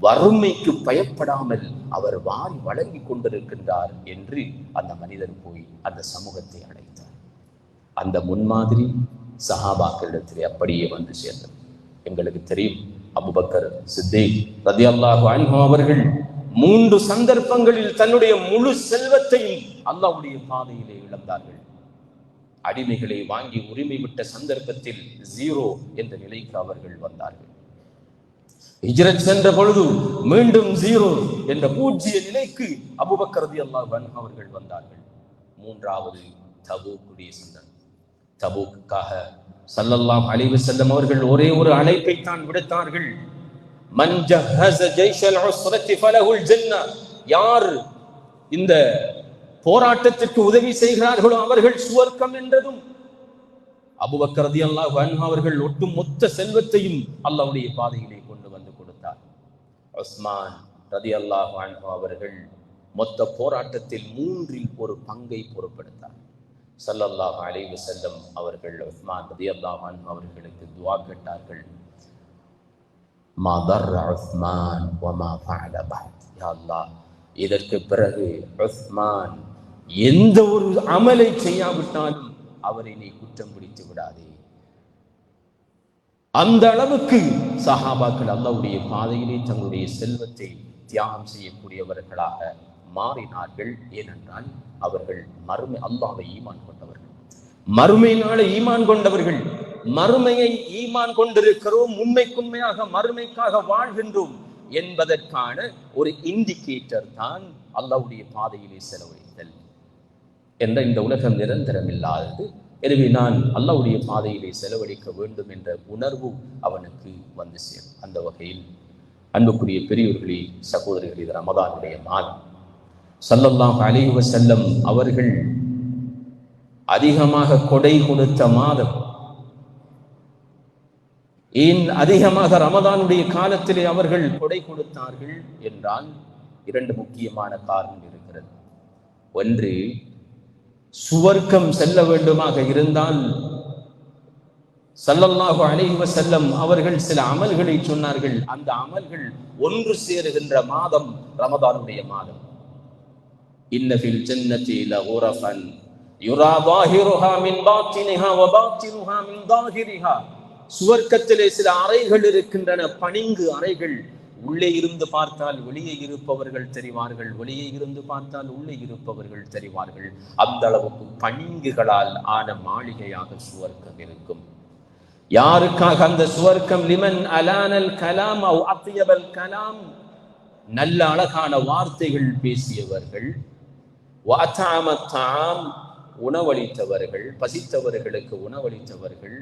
வறுமைக்கு பயப்படாமல் அவர் வாரி வழங்கி கொண்டிருக்கின்றார் என்று அந்த மனிதர் போய் அந்த சமூகத்தை அழைத்தார். அந்த முன்மாதிரி சஹாபாக்களிடத்திலே அப்படியே வந்து சேர்ந்தது. எங்களுக்கு தெரியும், அபூபக்கர் சித்தீக் ரலியல்லாஹு அன்ஹு அவர்கள் 3 சந்தர்ப்பங்களில் தன்னுடைய முழு செல்வத்தையும் அல்லாஹ்வுடைய பாதையிலே இழந்தார்கள். அடிமைகளை வாங்கி உரிமை விட்ட சந்தர்ப்பத்தில் 0 என்ற நிலைக்கு அவர்கள் வந்தார்கள். ஹிஜ்ரத் சென்ற பொழுது மீண்டும் 0 என்ற பூஜ்ய நிலைக்கு அபூபக்கர் ரலியல்லாஹு அன்ஹு அவர்கள் வந்தார்கள். 3வது தபூக்குடைய சந்தர்ப்பம். தபூக்குக்காக ஸல்லல்லாஹு அலைஹி வஸல்லம் அவர்கள் ஒரே ஒரு அழைப்பை தான் விடுத்தார்கள், மன் ஜஹஸ ஜைஷல் உஸ்ரத்தி ஃபலஹுல் ஜன்னah. யார் இந்த போராட்டத்திற்கு உதவி செய்கிறார்களோ அவர்கள் சுவர்க்கம் என்றதும் அபூபக்கர் ரலியல்லாஹு அன்ஹு அவர்கள் ஒட்டுமொத்த செல்வத்தையும் அல்லாஹ்வுடைய பாதையிலே கொண்டு வந்து கொடுத்தார். உஸ்மான் ரலியல்லாஹு அன்ஹு அவர்கள் மொத்த போராட்டத்தில் 3இல் ஒரு பங்கை பொறுப்பெடுத்தார். ஸல்லல்லாஹு அலைஹி வஸல்லம் அவர்கள் உஸ்மான் ரலியல்லாஹு அன்ஹு அவர்களுக்கு துஆ கேட்டார்கள், மா தர்ர உஸ்மான் வமா ஃபஅல பஅத். யா அல்லாஹ், இதற்கு பிறகு உஸ்மான் எந்த ஒரு அமலை செய்யாவிட்டாலும் அவரை நீ குற்றம் பிடித்து விடாதே. அந்த அளவுக்கு சஹாபாக்கள் அல்லாஹ்வுடைய பாதையிலே தங்களுடைய செல்வத்தை தியாகம் செய்யக்கூடியவர்களாக மாறினார்கள். ஏனென்றால் அவர்கள் மறுமை அல்லாஹ்வை ஈமான் கொண்டவர்கள், மறுமை நாளை ஈமான் கொண்டவர்கள். மறுமையை ஈமான் கொண்டிருக்கிறோம், உண்மைக்குண்மையாக மறுமைக்காக வாழ்கின்றோம் என்பதற்கான ஒரு இண்டிகேட்டர் தான் அல்லாஹ்வுடைய பாதையிலே செலவழித்தல் என்ற. இந்த உலகம் நிரந்தரம் இல்லாதது, எனவே நான் அல்லாஹ்வுடைய பாதையிலே செலவழிக்க வேண்டும் என்ற உணர்வு அவனுக்கு வந்து சேரும். அந்த வகையில் அன்புக்குரிய பெரியோர்களே, சகோதரர்களே, இது ரமதானுடைய மாதம். ஸல்லல்லாஹு அலைஹி வஸல்லம் அவர்கள் அதிகமாக கொடை கொடுத்த மாதம். ஏன் அதிகமாக ரமதானுடைய காலத்திலே அவர்கள் கொடை கொடுத்தார்கள் என்றால் 2 முக்கியமான காரணம் இருக்கிறது. ஒன்று, சுவர்க்கம் செல்ல வேண்டுமாக இருந்தால் ஸல்லல்லாஹு அலைஹி வஸல்லம் அவர்கள் சில அமல்களை சொன்னார்கள். அந்த அமல்கள் ஒன்று சேருகின்ற மாதம் ரமதானுடைய மாதம். இன்ன ஃபில் ஜன்னதி லகுரஃபன் யுரா ظاهرها من باطنها وباطنها من ظاهرها. சுவர்க்கத்திலே சில அறைகள் இருக்கின்றன, பணிங்கு அறைகள். உள்ளே இருந்து பார்த்தால் வெளியே இருப்பவர்கள் தெரிவார்கள், வெளியே இருந்து பார்த்தால் உள்ளே இருப்பவர்கள் தெரிவார்கள். அந்த அளவுக்கு பணிங்குகளால் ஆன மாளிகையாக சுவர்க்கம் இருக்கும். யாருக்காக அந்த சுவர்க்கம்? லிமன் அலானல் கலாம் அவ் அத்யபல் கலாம். நல்ல அழகான வார்த்தைகள் பேசியவர்கள், வஅதஅமத்தாம் உணவளித்தவர்கள், பசித்தவர்களுக்கு உணவளித்தவர்கள்,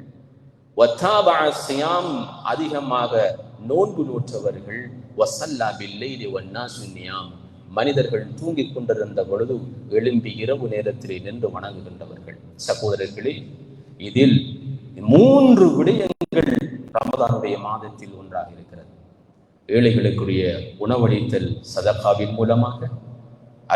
வத்தாபஅஸ்ஸியாம் அதிகமாக நோன்பு நோற்றவர்கள், வஸல்லா பில்லைலி வன்னாசு நியாம் மனிதர்கள் தூங்கிக் கொண்டிருந்த பொழுது எழும்பி இரவு நேரத்திலே நின்று வணங்குகின்றவர்கள். சகோதரர்களே, இதில் 3 விடயங்கள் ரமதானுடைய மாதத்தில் ஒன்றாக இருக்கிறது. ஏழைகளுக்குரிய உணவளித்தல் சதகாவின் மூலமாக,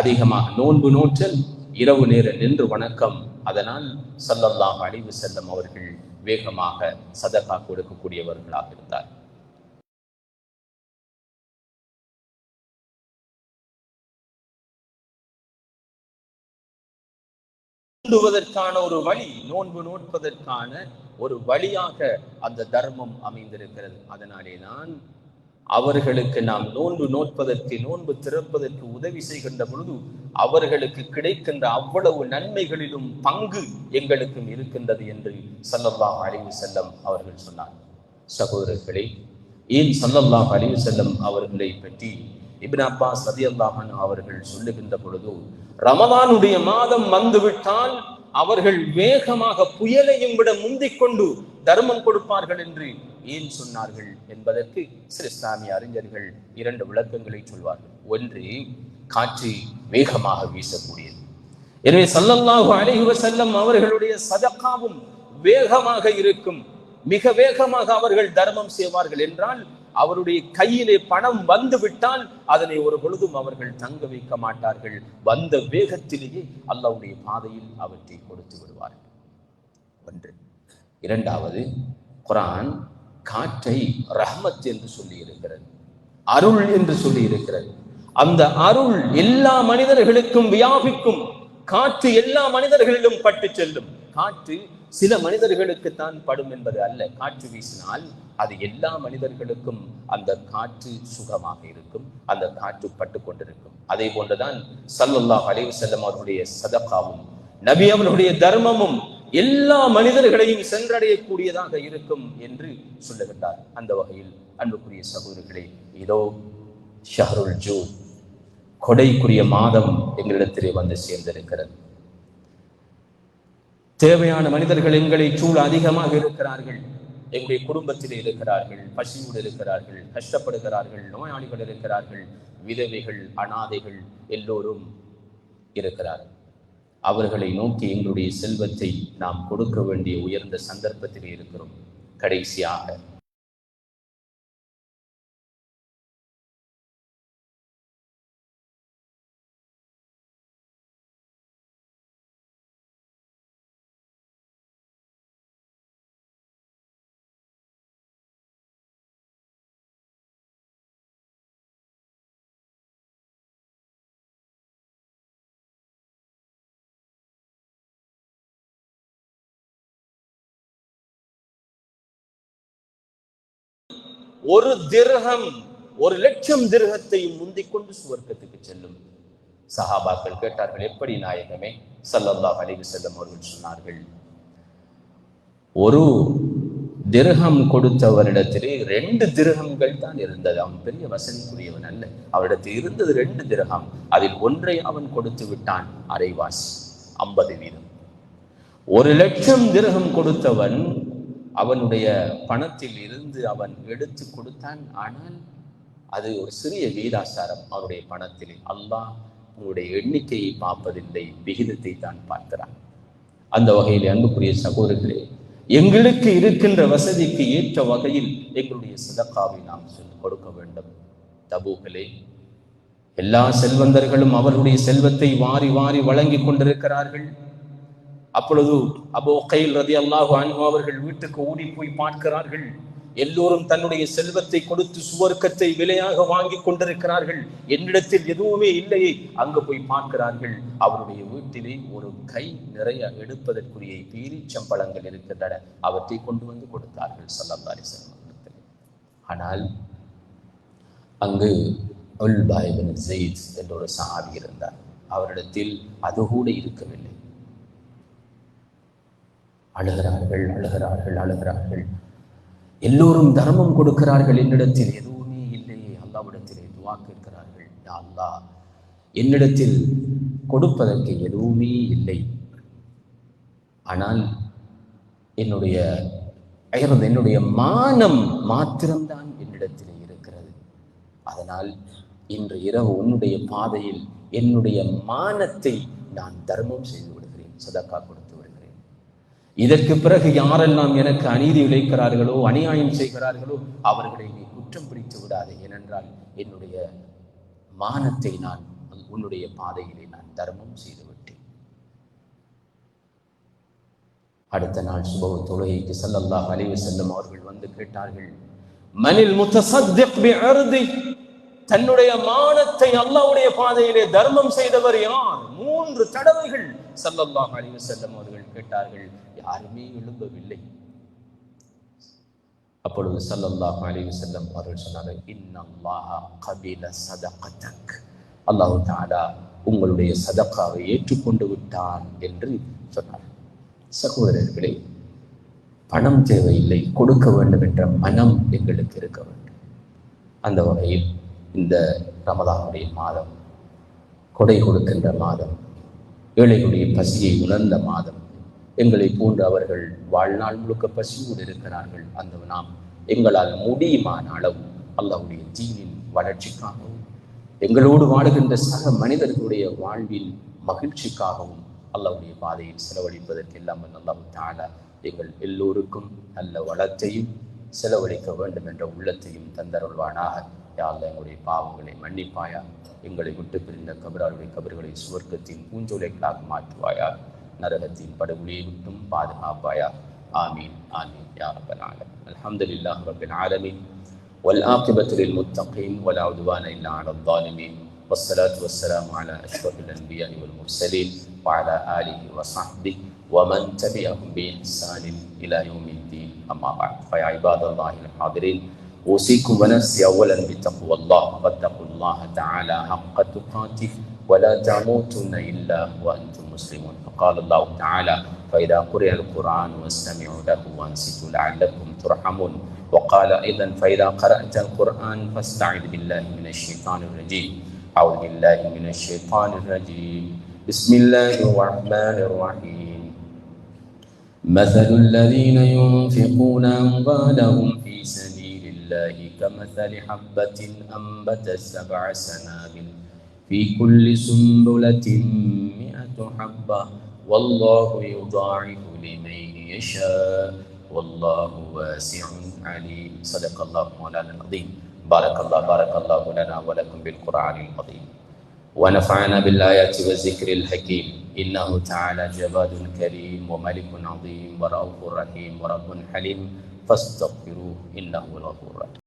அதிகமாக நோன்பு நோற்றல், இரவு நேர நின்று வணக்கம். அதனால் ஸல்லல்லாஹு அலைஹி வஸல்லம் அவர்கள் வேகமாக சதகா கொடுக்கக்கூடியவர்களாக இருந்தார். ஒரு வழி, நோன்பு நோட்பதற்கான ஒரு வழியாக அந்த தர்மம் அமைந்திருக்கிறது. அதனாலே தான் அவர்களுக்கு நாம் நோன்பு நோட்பதற்கு, நோன்பு திறப்பதற்கு உதவி செய்கின்ற பொழுது அவர்களுக்கு கிடைக்கின்ற அவ்வளவு நன்மைகளிலும் பங்கு எங்களுக்கும் இருக்கின்றது என்று ஸல்லல்லாஹு அலைஹி வஸல்லம் அவர்கள் சொன்னார். சகோதரர்களே, ஏன் ஸல்லல்லாஹு அலைஹி வஸல்லம் அவர்களை பற்றி இப்னு அப்பாஸ் ரலியல்லாஹு அன்ஹு அவர்கள் சொல்லுகின்ற பொழுது, ரமதானுடைய மாதம் வந்துவிட்டால் அவர்கள் வேகமாக புயலையும் விட முந்திக் கொண்டு தர்மம் கொடுப்பார்கள் என்று ஏன் சொன்னார்கள் என்பதற்கு சில இஸ்லாமிய அறிஞர்கள் 2 விளக்கங்களை சொல்வார்கள். ஒன்று, காற்று வேகமாக வீசக்கூடியது. எனவே ஸல்லல்லாஹு அலைஹி வஸல்லம் அவர்களுடைய சதகாவும் வேகமாக இருக்கும். மிக வேகமாக அவர்கள் தர்மம் செய்வார்கள். என்றால் அவருடைய கையிலே பணம் வந்து விட்டால் அதனை ஒரு பொழுதும் அவர்கள் தங்க வைக்க மாட்டார்கள். வந்த வேகத்திலேயே அல்லாஹ்வுடைய பாதையில் அவற்றை கொடுத்து விடுவார்கள். ஒன்று. இரண்டாவது, குர்ஆன் காற்றை ரஹ்மத் என்று சொல்லி இருக்கிறது, அருள் என்று சொல்லி இருக்கிறது. அந்த அருள் எல்லா மனிதர்களுக்கும் வியாபிக்கும். காற்று எல்லா மனிதர்களிலும் பட்டு செல்லும். காற்று சில மனிதர்களுக்கு தான் படும் என்பது அல்ல. காற்று வீசினால் அது எல்லா மனிதர்களுக்கும் அந்த காற்று சுகமாக இருக்கும், அந்த காற்று பட்டு கொண்டிருக்கும். அதே போன்றுதான் ஸல்லல்லாஹு அலைஹி வஸல்லம் அவர்களுடைய சதகாவும் நபி அவர்களுடைய தர்மமும் எல்லா மனிதர்களையும் சென்றடையக்கூடியதாக இருக்கும் என்று சொல்லுகின்றார். அந்த வகையில் அன்புக்குரிய சகோதரர்களே, இதோ ஷஹ்ருல் ஜூத், கொடைக்குரிய மாதம் எங்களிடத்திலே வந்து சேர்ந்திருக்கிறது. தேவையான மனிதர்கள் எங்களை சூழ அதிகமாக இருக்கிறார்கள். எங்களுடைய குடும்பத்திலே இருக்கிறார்கள், பசியோடு இருக்கிறார்கள், கஷ்டப்படுகிறார்கள், நோயாளிகள் இருக்கிறார்கள், விதவைகள், அனாதைகள் எல்லோரும் இருக்கிறார்கள். அவர்களை நோக்கி எங்களுடைய செல்வத்தை நாம் கொடுக்க வேண்டிய உயர்ந்த சந்தர்ப்பத்திலே இருக்கிறோம். கடைசியாக ஒரு திர்ஹம் 1,00,000 திர்ஹத்தை முந்திக் கொண்டு சுவர்க்கத்துக்கு செல்லும். சஹாபாக்கள் கேட்டார்கள், எப்படி நாயகமே? ஸல்லல்லாஹு அலைஹி வஸல்லம் அவர்கள் சொன்னார்கள், ஒரு திர்ஹம் கொடுத்தவரிடத்திலே 2 திர்ஹம்கள் தான் இருந்தது. அவன் பெரிய வசதிக்குரியவன் அல்ல. அவரிடத்தில் இருந்தது 2 திர்ஹம். அதில் ஒன்றை அவன் கொடுத்து விட்டான், அரைவாசி, 50 வீதம். 1,00,000 திர்ஹம் கொடுத்தவன் அவனுடைய பணத்தில் இருந்து அவன் எடுத்து கொடுத்தான். ஆனால் அது ஒரு சிறிய வீதாசாரம் அவனுடைய பணத்திலே. அல்லாஹ் உங்களுடைய எண்ணிக்கையை பார்ப்பதில்லை, விகிதத்தை தான் பார்க்கிறான். அந்த வகையில் அன்புக்குரிய சகோதரர்களே, எங்களுக்கு இருக்கின்ற வசதிக்கு ஏற்ற வகையில் எங்களுடைய சதகாவை நாம் கொடுக்க வேண்டும். தபூக்களே, எல்லா செல்வந்தர்களும் அவர்களுடைய செல்வத்தை வாரி வாரி வழங்கி கொண்டிருக்கிறார்கள். அப்பொழுது அபூ கைல் ரலியல்லாஹு அன்ஹு அவர்கள் வீட்டுக்கு ஓடி போய் பார்க்கிறார்கள். எல்லோரும் தன்னுடைய செல்வத்தை கொடுத்து சுவர்க்கத்தை விலையாக வாங்கி கொண்டிருக்கிறார்கள். என்னிடத்தில் எதுவுமே இல்லையே. அங்கு போய் பார்க்கிறார்கள், அவருடைய வீட்டிலே ஒரு கை நிறைய எடுப்பதற்குரிய பேரீச்சம்பழங்கள் இருக்கின்றன. அவற்றை கொண்டு வந்து கொடுத்தார்கள் ஸல்லல்லாஹு அலைஹி வஸல்லம். ஆனால் அங்கு உல்பா இப்னு ஸைத் என்ற ஒரு சஹாபி இருந்தார். அவரிடத்தில் அது கூட இருக்கவில்லை. அழுகிறார்கள், அழுகிறார்கள், அழுகிறார்கள். எல்லோரும் தர்மம் கொடுக்கிறார்கள், என்னிடத்தில் எதுவுமே இல்லையே. அல்லாஹ்விடத்திலே துஆ கேட்கிறார்கள், யா அல்லாஹ், என்னிடத்தில் கொடுப்பதற்கு எதுவுமே இல்லை. ஆனால் என்னுடைய மானம் மாத்திரம்தான் என்னிடத்தில் இருக்கிறது. அதனால் இன்று இரவு உன்னுடைய பாதையில் என்னுடைய மானத்தை நான் தர்மம் செய்து விடுகிறேன், சதக்கா கொடுத்து விடுகிறேன். இதற்கு பிறகு யாரெல்லாம் எனக்கு அநீதி இழைக்கிறார்களோ, அநியாயம் செய்கிறார்களோ, அவர்களை நீ குற்றம் பிடித்து விடாதே. ஏனென்றால் என்னுடைய மானத்தை நான் உன்னுடைய பாதையிலே நான் தர்மம் செய்து விட்டேன். அடுத்த நாள் சுபஹ் தொழுகைக்கு ஸல்லல்லாஹு அலைஹி வஸல்லம் அவர்கள் வந்து கேட்டார்கள், மனில் முத்தஸத்திக் பிஅர்தி, தன்னுடைய மானத்தை அல்லாஹ்வுடைய பாதையிலே தர்மம் செய்தவர் யார்? 3 தடவைகள் ஸல்லல்லாஹு அலைஹி வஸல்லம் அவர்கள் கேட்டார்கள். யாருமே எழும்பவில்லை. அப்பொழுது ஸல்லல்லாஹு அலைஹி வஸல்லம் அவர்கள் சொன்னார்கள், இன்னல்லாஹ கபில ஸதகதக், அல்லாஹ் தஆலா உங்களுடைய சதகாவை ஏற்றுக்கொண்டு விட்டான் என்று சொன்னார். சகோதரர்களே, பணம் தேவையில்லை, கொடுக்க வேண்டும் என்ற மனம் எங்களுக்கு இருக்க வேண்டும். அந்த வகையில் இந்த ரமதானுடைய மாதம் கொடை கொடுக்கின்ற மாதம், ஏழைகளுடைய பசியை உணர்ந்த மாதம். எங்களை போன்று அவர்கள் வாழ்நாள் முழுக்க பசியோடு இருக்கிறார்கள். அந்த நாம் எங்களால் முடியுமான அளவு அல்லாஹ்வுடைய தீனின் வளர்ச்சிக்காகவும், எங்களோடு வாழுகின்ற சக மனிதர்களுடைய வாழ்வில் மகிழ்ச்சிக்காகவும் அல்லாஹ்வுடைய பாதையில் செலவழிப்பதற்கு எல்லாம் அல்லாஹ் தஆலா எங்கள் எல்லோருக்கும் நல்ல வளத்தையும் செலவழிக்க வேண்டும் என்ற உள்ளத்தையும் தந்தருள்வானாக. யா அல்லாஹ், எங்களுடைய பாவங்களை மன்னிப்பாயா, எங்களை விட்டு பிரிந்த கபராளுடைய கபர்களை சுவர்க்கத்தின் பூஞ்சோலைகளாக மாற்றுவாயா, நரகத்தின் படுகொலியை விட்டும் பாதுகாப்பாயா. ஆமீன் ஆமீன் யா ரப்பல் ஆலமீன். அல்ஹம்துலில்லாஹி ரப்பில் ஆலமீன் வல் ஆகிபத்து லில் முத்தகீன் வலா உத்வான இல்லா அலல் ஸாலிமீன் வஸ்ஸலாத்து வஸ்ஸலாமு அலா அஷ்ரஃபில் அன்பியாஇ வல் முர்ஸலீன் வ அலா ஆலிஹி வ ஸஹ்பிஹி வ மன் தபிஅஹும் பி இஹ்சானின் இலா யௌமிddin. அம்மா பஅத். ஃபயா இபாதல்லாஹில் ஹாதிரீன், أوصيكم ونفسي أولا بتقوى الله، واتقوا الله تعالى حق تقاته ولا تموتن إلا وأنتم مسلمون. فقال الله تعالى، فإذا قرئ القرآن واستمعوا له وأنصتوا لعلكم ترحمون. وقال أيضا، فإذا قرأت القرآن فاستعذ بالله من الشيطان الرجيم. أعوذ بالله من الشيطان الرجيم. بسم الله الرحمن الرحيم. مثل الذين ينفقون أموالهم في سبيل الله كمثل حبة أنبتت 7 سنابل في كل سنبلة 100 حبة والله يضاعف لمن يشاء والله واسع عليم. صدق الله مولانا العظيم. بارك الله لنا ولكم بالقرآن العظيم، ونفعنا بالآيات والذكر الحكيم. إنه تعالى جواد كريم وملك عظيم ورؤوف رحيم ورب حليم، فاستغفروه إنه الغفور الرحيم.